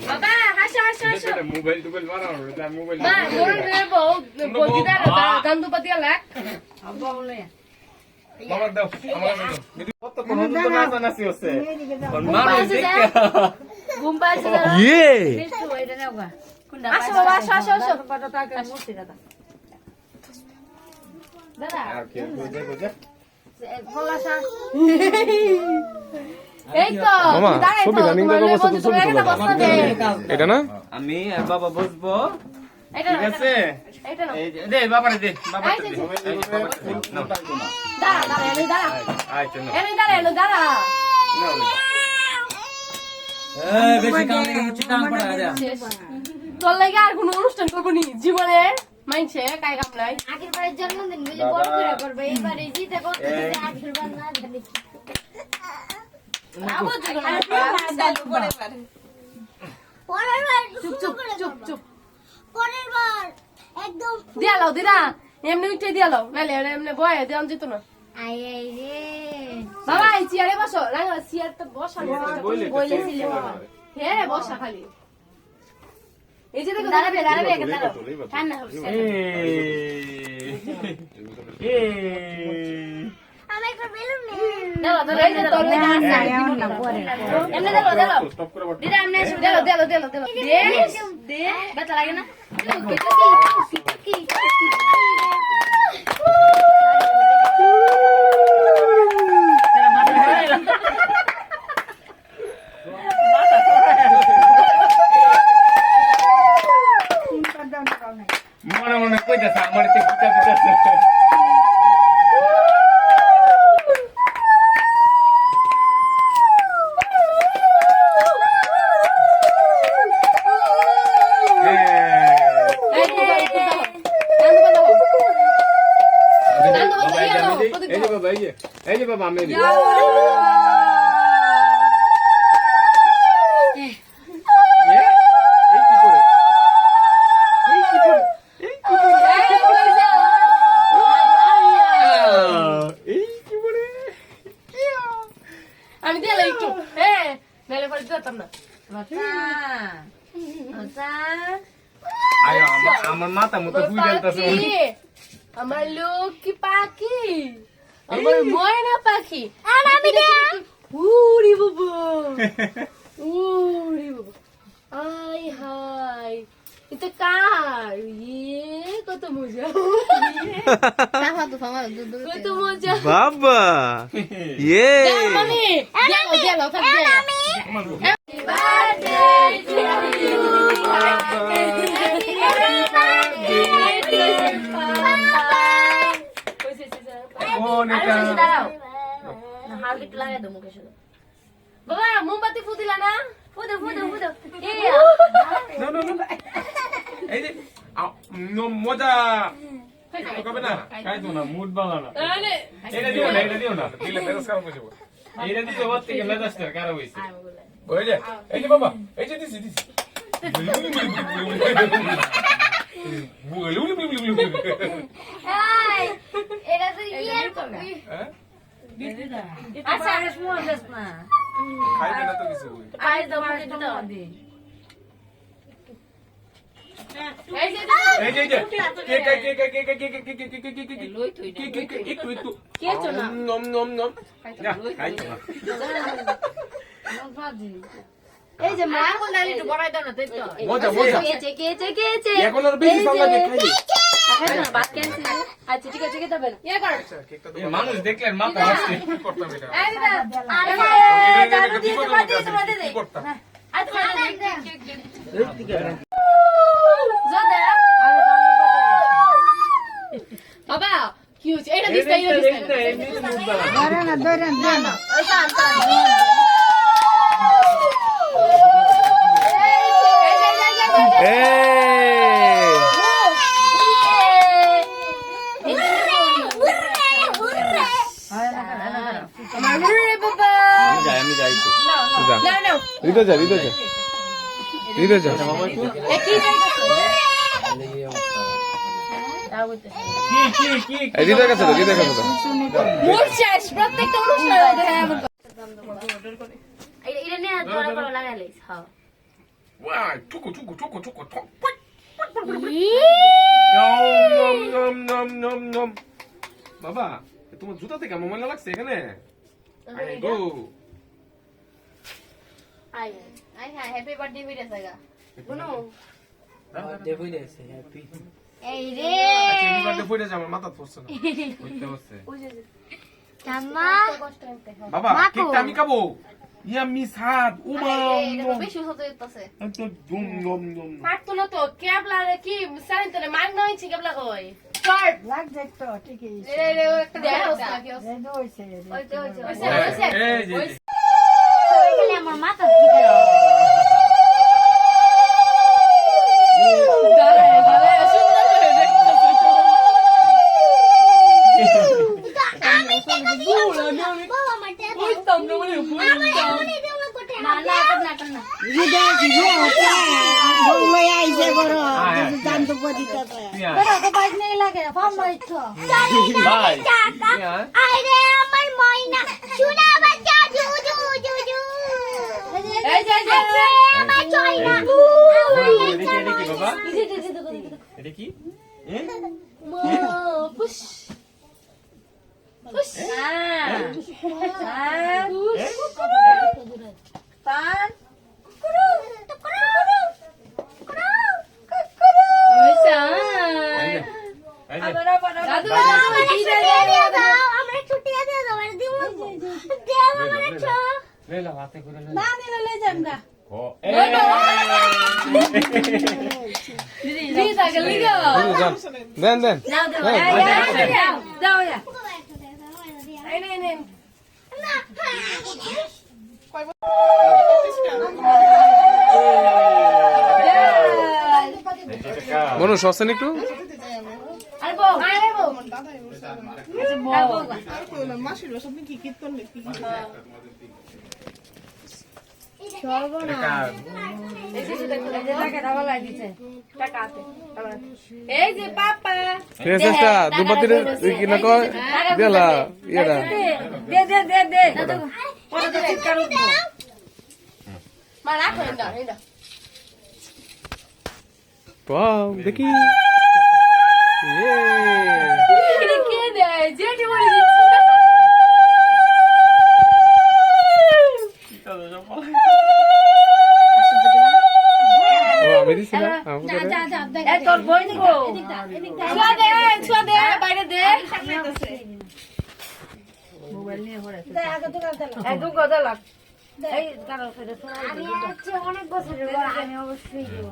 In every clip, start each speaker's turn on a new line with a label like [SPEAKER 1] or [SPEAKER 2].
[SPEAKER 1] বাবা হাসো হাসো হাসো
[SPEAKER 2] মোবাইল টোবাইল মারানো না মোবাইল
[SPEAKER 1] মা মোর নেবো বদিদার গান্দু পাতিয়া লাগ আব্বা বলে
[SPEAKER 2] বাবা দাও আমার দাও কত কোন তো নাচানাচি হচ্ছে মানুষ দেখে
[SPEAKER 1] ঘুম পাচ্ছে না
[SPEAKER 3] ইয়ে
[SPEAKER 1] মিষ্টি ওইটা নাও গা আসো বাবা আসো আসো আসো পাটা টাকা মুছি দাদা দাদা
[SPEAKER 2] আর কি বুঝে
[SPEAKER 1] খোলাসা এই তো
[SPEAKER 3] মামা,
[SPEAKER 1] দাঁড়াই তো
[SPEAKER 3] ছবি running
[SPEAKER 1] তোমার
[SPEAKER 3] দেখাবো,
[SPEAKER 1] বন্ধু
[SPEAKER 3] ছবি
[SPEAKER 1] তুমি একটা
[SPEAKER 3] তুলবো।
[SPEAKER 1] বসনা দে
[SPEAKER 3] এটা না
[SPEAKER 2] আমি আর বাবা বসবো
[SPEAKER 1] এটা
[SPEAKER 2] ঠিক আছে
[SPEAKER 1] এটা না
[SPEAKER 2] এই দে বাবারে দে বাবারে দে
[SPEAKER 1] দাঁড়া দাঁড়া এনে দাঁড়া
[SPEAKER 2] আচ্ছা না
[SPEAKER 1] এনে দাঁড়া এনে দাঁড়া
[SPEAKER 4] বেশি কাম নেই মুচি কাম করা যা
[SPEAKER 1] তোর লাগে আর কোনো অনুষ্ঠান করবো নি জীবনে মাইনছে কাই কাম নাই
[SPEAKER 5] আগের বারের জন্মদিন বুঝে বড় করে করবে এইবারে জিতে করতে আগের বার না জানি
[SPEAKER 1] আবার জীবন
[SPEAKER 5] পরের বার
[SPEAKER 1] চুপ চুপ চুপ চুপ
[SPEAKER 5] পরের বার একদম
[SPEAKER 1] দিয়ালো দিদা এমনি উঠে দিয়ালো নালে এমনি বয়ে দেন যেত না
[SPEAKER 5] আই আই রে
[SPEAKER 1] বাবা এই চেয়ারে বসো রাঙা চেয়ারটা বসা বলেছিলে বাবা হ্যাঁ বসা খালি এই যে দেখো দাঁড়াবে দাঁড়াবে একটা দাঁড়াও ঠান্ডা হচ্ছে
[SPEAKER 5] আমি একটা বেলুন নে
[SPEAKER 1] দাঁড়াও দাঁড়াও এই যে তোর লেগে আছে না পরে এমনি দাঁড়াও দাঁড়াও দিদা এমনি এসো দাঁড়াও দাঁড়াও দাঁড়াও দাঁড়াও দে ব্যথা লাগে না
[SPEAKER 2] মনে মনে কইতাছে আমার তে কিটা দিতাছে এই যে বাবা আমি
[SPEAKER 1] আমি দিয়ালো একটু হ্যাঁ নালে পরে দিতাম না
[SPEAKER 2] আমার মাথা মতো ফুই দেলতাছে
[SPEAKER 1] আমার লক্ষ্মী পাখি আমার ময়না পাখি
[SPEAKER 5] আমি দে
[SPEAKER 1] উড়ি বাবু উড়ি বাবু আই হাই এটা কার ইয়ে কত মজা
[SPEAKER 5] তাহা তো ফামা
[SPEAKER 1] কত মজা
[SPEAKER 3] বাবা ইয়ে
[SPEAKER 1] মামি দিয়ালো দিয়ালো থাক দিয়ালো Happy birthday to you বাবা মোমবাতি ফুদিলা না ফুদো ফুদো ফুদো
[SPEAKER 2] এই যে মজা কবে না খাইতো না মুড বানানা এটা দিও না দিলে বেরস কাম করে যাবো এইটা দিতে ওর থেকে মেজাজটা খারাপ হইছে ওই যে এই যে বাবা এই যে দিছি
[SPEAKER 5] এটা তো ইয়ার
[SPEAKER 1] আচ্ছা মজাস না
[SPEAKER 2] খাইবে না তো কিছু
[SPEAKER 1] আই দাও একটু দাও দি এই যে
[SPEAKER 2] এই যে একটু
[SPEAKER 1] কেছো না
[SPEAKER 2] নম নম নম খাইতো না
[SPEAKER 1] এই যে মা কোন ডালি একটু বড়াই দাও না তাই তো
[SPEAKER 2] মজা
[SPEAKER 1] কেচে
[SPEAKER 2] এখন আর বেশি সামনে খাইবে
[SPEAKER 1] এখন না বাদ ক্যান্সেল আচ্ছা ঠিক আছে দেবেন ইয়া কর
[SPEAKER 2] মানুষ দেখলেন মাথা হাসছে কি করতাম এটা
[SPEAKER 1] এই দিদা আরে দাদু দিয়ে তোমাদের দে
[SPEAKER 2] করতাম
[SPEAKER 1] আচ্ছা বাবা কি হচ্ছে এটা দিস না
[SPEAKER 3] আমি যাই তো রিদা যা রিদার কাছে
[SPEAKER 1] প্রত্যেকটা অনুষ্ঠান
[SPEAKER 5] এটা নিয়ে জোড়া করে লাগাইলে হ্যাঁ
[SPEAKER 2] ওয়াই টুকু টুকু টুকু টুকু টক
[SPEAKER 5] ই
[SPEAKER 2] নম নম নম নম নম বাবা তোমার জুতা থেকে আমার ময়লা লাগছে এখানে আই গো
[SPEAKER 5] আই আই হ্যাপি বার্থডে বিরে সাগা বুনো
[SPEAKER 4] দেখুই দেছে হ্যাপি
[SPEAKER 5] এই রে
[SPEAKER 2] আচ্ছা এই বাড়িতে পড়ে যা আমার মাথা পড়ছে না বুঝতে পারছে
[SPEAKER 5] জামা
[SPEAKER 2] বাবা কেকটা আমি খাবো ইয়াম্মি সাদ উমা
[SPEAKER 5] এটা বেশি হতে যাচ্ছে
[SPEAKER 2] তো দুম নম নম
[SPEAKER 1] পারতো না তো কেবলা কি সারি তো মাগ না হইছে কেবলা কই
[SPEAKER 6] লাগছে তো ঠিকই
[SPEAKER 1] রে রে একটা দেখ কি আছে
[SPEAKER 6] রেডি হইছে
[SPEAKER 5] ওইতে ওইতে
[SPEAKER 2] এই যে
[SPEAKER 5] ওইখানে আমার মাথা ঠিক আছে
[SPEAKER 1] দাঁড়ায় দাঁড়ায় সুন্দর করে দেখতেছে ওই তোমরা বলে
[SPEAKER 5] না না না
[SPEAKER 6] জিদা জিদা হচ্ছে বলই আইছে বড় জানতো পদিতা তো তো বাইক নেই লাগে ফার্ম রাইছো
[SPEAKER 2] বাই
[SPEAKER 5] আরে আমার ময়না শোনা বাচ্চা জু জু জু জু
[SPEAKER 1] এই যে
[SPEAKER 5] আমার চয়না
[SPEAKER 2] এটা কি বাবা এটা কি
[SPEAKER 1] পুশ পুশ
[SPEAKER 6] পান
[SPEAKER 1] ওইসা
[SPEAKER 2] এই যে
[SPEAKER 1] দাদু
[SPEAKER 5] আমরা ছুটি আছে তোমার দিমু দে আমার ছো
[SPEAKER 2] লেলা হাতে করে লে
[SPEAKER 6] না নিলে লই যাম না
[SPEAKER 2] ও
[SPEAKER 1] দিদি তাকে লিগো
[SPEAKER 3] দেন দেন
[SPEAKER 1] যাও যা এই নে নে
[SPEAKER 3] মনু সস্তেন একটু
[SPEAKER 1] আরে বউ এই যে পাপা
[SPEAKER 3] ঠিক আছে চেষ্টা দুবাতির কি না কয় দেলা ইয়েটা
[SPEAKER 1] মা রাখো এটা এটা
[SPEAKER 3] ওয়াও দেখি ইয়ে
[SPEAKER 1] এটা কে দেয় জেঠি বলে দিচ্ছি
[SPEAKER 3] ও আমি দিছি না আমাকে দে।
[SPEAKER 1] এই তোর বই নিকো ছুয়া দে বাইরে দে এই দুগো দে লাগ
[SPEAKER 5] আমি হচ্ছে অনেক বছরের বড় আমি অবশ্যই দেব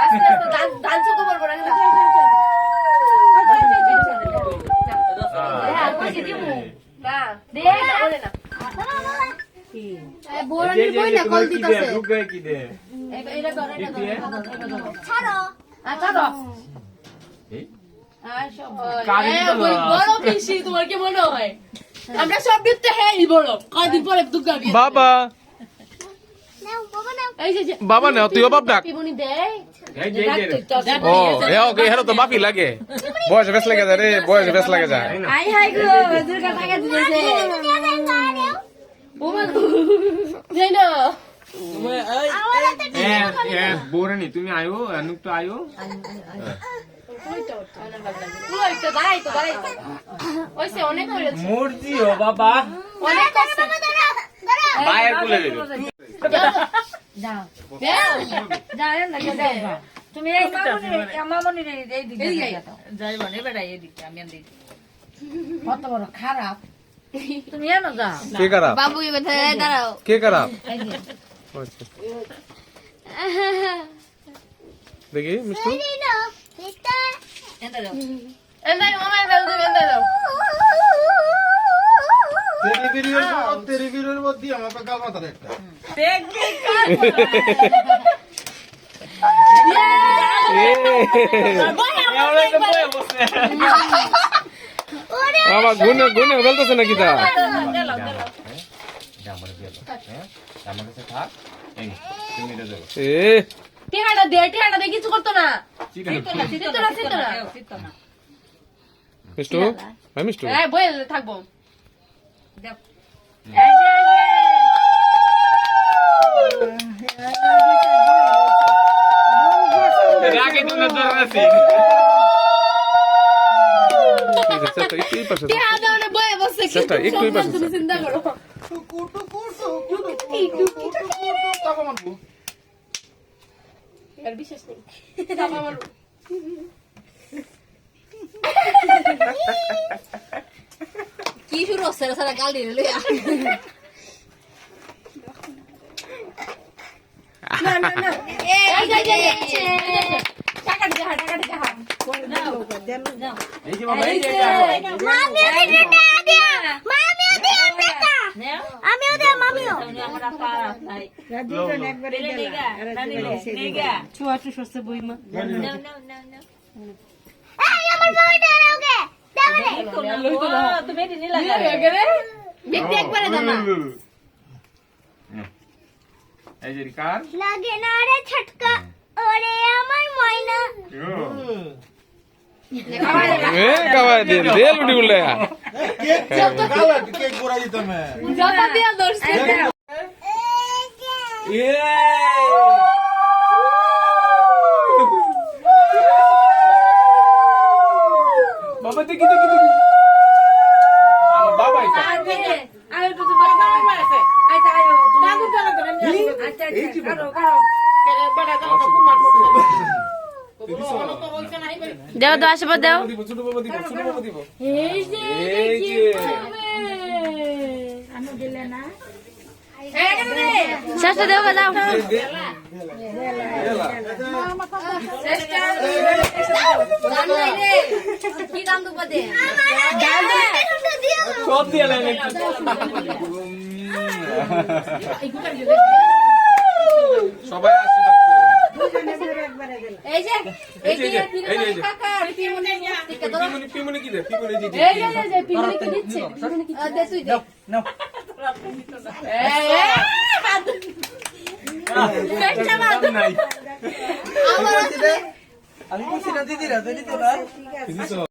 [SPEAKER 1] আস্তে আস্তে ডান্স তো বলবো না হ্যাঁ বুঝি দিমু না দে বলে না এই বোরানি বই না কল দিতেছে
[SPEAKER 2] রুকে কি দে
[SPEAKER 1] এটা ধরে এটা ধরে
[SPEAKER 5] ছাড়ো
[SPEAKER 1] আচ্ছা তো
[SPEAKER 2] এই
[SPEAKER 1] কারি তো বড় পিসি তোমার কি মনে হয় আমরা সব দিতে হ্যাঁ বড় কয়দিন পরে দুর্গা বিয়ে
[SPEAKER 3] বাবা
[SPEAKER 5] নাও বাবা নাও
[SPEAKER 1] এই যে
[SPEAKER 3] বাবা না তুই বাপ ডাক
[SPEAKER 1] পিবনি দেয়
[SPEAKER 2] এই যে
[SPEAKER 3] ও এ ওকে হেরো তো বাপি লাগে বয়স বেশ লাগে যায় রে বয়স বেশ লাগে যায়
[SPEAKER 1] আই হাই গো দুর্গা টাকা দিয়েছে ও মা দেই না
[SPEAKER 2] এ বোরানি তুমি আয়ো অনুক তো আয়ো
[SPEAKER 1] ওই তো দাঁড়াই তো ওইসে অনেক করেছে
[SPEAKER 2] মূর্তি ও বাবা
[SPEAKER 1] অনেক করছে
[SPEAKER 2] বাইরে কুলে দেবে
[SPEAKER 6] তুমি এই মামনি এই দিকে
[SPEAKER 7] যাইব না বেড়াই এদিকে আমি দিকে
[SPEAKER 6] কত বড় খারাপ তুমি জানো যা
[SPEAKER 3] কে খারাপ
[SPEAKER 5] বাবু কি কথা দাঁড়াও
[SPEAKER 3] কে খারাপ আচ্ছা দেখি মিষ্টি
[SPEAKER 5] এই নাও এটা
[SPEAKER 7] এন্টা যাও
[SPEAKER 1] এন্দাই মামা এন্দাই দাও
[SPEAKER 8] तेरी वीडियो मध्य আমাকে গাল মাথা একটা
[SPEAKER 7] দেখ দেখ
[SPEAKER 3] বাবা গুনে গুনে বলতেছে নাকি তা
[SPEAKER 2] আমার কাছে থাক এই তুমি এটা দেবো
[SPEAKER 3] এ
[SPEAKER 1] টিহাটা দে কিছু করতো না
[SPEAKER 2] চিকেন
[SPEAKER 1] সিতো না
[SPEAKER 3] মিষ্টু ভাই মিষ্টু
[SPEAKER 1] এই বই থাকবো
[SPEAKER 2] রাগে তুমি ধরে আছি
[SPEAKER 3] চেষ্টা একটু পাশে
[SPEAKER 1] কে আদানে বয়ে বসে কি
[SPEAKER 3] চেষ্টা একটু পাশে
[SPEAKER 1] তুমি চিন্তা করো
[SPEAKER 8] চাপা মারবো
[SPEAKER 1] আর বিশেষ নেই চাপা মারো
[SPEAKER 5] কি শুরু হচ্ছে সারা গাল দিয়ে লইয়া
[SPEAKER 1] না না না
[SPEAKER 5] এই
[SPEAKER 1] টাকা দে টাকা দে
[SPEAKER 2] এই যে বাবা এই যে
[SPEAKER 5] মামি ওকে দে মামি ওকে টাকা আমিও দে মামিও
[SPEAKER 7] আমরা পারা নাই
[SPEAKER 6] দুজন একবারে
[SPEAKER 7] বেলে নেগা নানি নেগা
[SPEAKER 5] নাও এই আমার বাবা দাঁড়াওগে দাঁড়াও
[SPEAKER 7] তুমি দিনি লাগা
[SPEAKER 1] দেখতে একবারে দাও
[SPEAKER 2] এই যে কার
[SPEAKER 5] লাগে না রে ছটকা ওরে আমার ময়না
[SPEAKER 3] খাওয়াই দিয়ে দে লুটি বলে
[SPEAKER 8] কেক কালার কেক গোড়া দিতাম
[SPEAKER 1] জটা দিয়া দর্শে
[SPEAKER 2] বাবা দেখি দেখি দেখি আমার বাবা এটা
[SPEAKER 7] আয় তো তোমার বাবা মারছে আচ্ছা আয় দাদু দাদু করে আমি আচ্ছা আচ্ছা কারো কারো কেরে বড় দাদু কুমার মুখ
[SPEAKER 1] দেও তো আশীর্বাদ দেও
[SPEAKER 2] দিব ছোট বাবা দিব ছোট বাবা দিব
[SPEAKER 1] এই যে
[SPEAKER 2] এই যে
[SPEAKER 6] আমি দিলে না
[SPEAKER 1] শেষটা দেও গা যাও
[SPEAKER 5] কি দাম দেবো দে
[SPEAKER 2] সব দিয়ে লাইন সবাই আশীর্বাদ করে
[SPEAKER 6] একবারে দিলে
[SPEAKER 1] এই যে
[SPEAKER 2] এই যে এই যে
[SPEAKER 1] কাকা পিমনে টিকা ধরো
[SPEAKER 2] পিমনি পিমনি কি দে পিমনি জি
[SPEAKER 1] এই যে পিমনে কি দিচ্ছে দে তুই দে
[SPEAKER 4] নাও
[SPEAKER 2] নাই
[SPEAKER 1] আমার
[SPEAKER 4] আমি বলছি না দিদিরা তো দিতে না